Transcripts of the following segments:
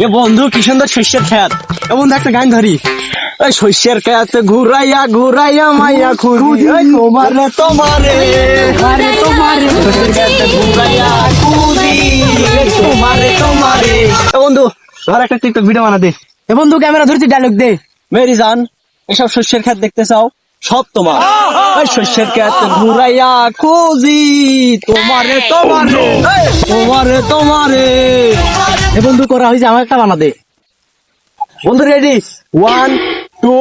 এ বন্ধু কি সুন্দর শস্যের খেত। এ বন্ধু একটা গান ধরি, ওই শস্যের খেত ঘুরাইয়া ঘুরাইয়া মাইয়া খুঁজি তোমারে তোমারে আরে তোমারে শস্যের খেত ঘুরাইয়া খুঁজি তোমারে তোমারে। এ বন্ধু ধর একটা টিকটক ভিডিও বানা দে। এ বন্ধু ক্যামেরা ধরছি, ডায়লগ দে। মেরি জান, এসব শস্যের খেত দেখতে চাও, সব তোমার। ওই শস্যের খেত ঘুরাইয়া খুঁজি তোমারে তোমারে তোমারে তোমারে। এ বন্ধু করা হয়েছে, আমার একটা বানা দে। বন্ধু রেডি, 1 2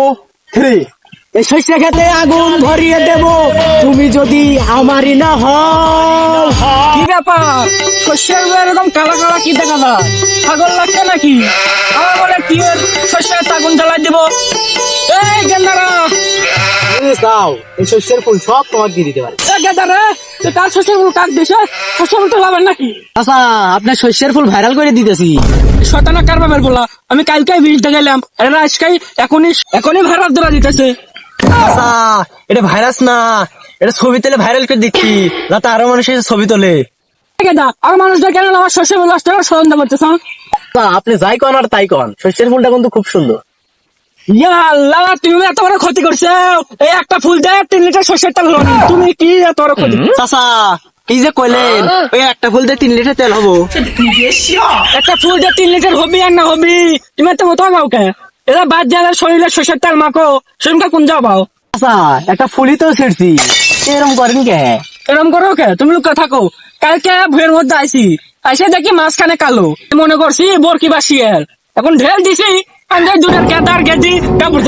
3। এই শস্য খেতে আগুন ধরিয়ে দেব, তুমি যদি আমারই না হও। কি ব্যাপার, শস্যের এরকম কালা কালা কি দেখা যায়? ছাগল লাগছে নাকি? আমার বলে কি শস্যের আগুন জ্বালাই দেব? এই গেন্দারা, চাও এই শস্যের ফুল সব তোমার দিয়ে দিতে পারে। গেন্দারা, তার শস্যের ফুল কাট দিছে, শস্যের ফুল তো লাভের নাকি? আচ্ছা, আপনার শস্যের ফুল ভাইরাল করে দিতেছি। শতানা কারবামের বলা, আমি কালকে বিলতে গেলাম, এরা আজকে এখনই ভাড়া ধরা দিতেছে। আচ্ছা, এটা ভাইরাস না, এটা ছবি তুলে ভাইরাল করে দিচ্ছি, যাতে আরো মানুষ এসে ছবি তোলে। গেদা, আর মানুষদের কেন আমার শস্যের ফুল নষ্ট করে সন্দেহ করতেছ? আপনি যাই কন আর তাই কন, শস্যের ফুলটা কিন্তু খুব সুন্দর। ইয়া আল্লাহ, তুমি এত বড় ক্ষতি করছো। এই একটা ফুল দেয় 3 লিটার শস্যের তেল হলো না। তুমি কি এত বড় ক্ষতি? চাচা কি যে কইলেন, ওই একটা ফুল দিয়ে 3 লিটার তেল হবো? একটা ফুল দিয়ে 3 লিটার হবি আর না হবি, তুমি এত মতো গাও কে? এরা বাদ যাওয়ার শরীরে শস্যের তেল মাখো, সেটা কোন যাও পাও? আচ্ছা, একটা ফুলই তো ছিড়ছি, এরকম করেন কে? এরম করো কে? তুমি লোক থাকো। কালকে ভুয়ের মধ্যে আইসি, আইসে দেখি মাঝখানে কালো, মনে করছি বরকি বা শিয়াল। এখন ঢেল দিছি, আমি দুটার গেদার গেদি কাপড়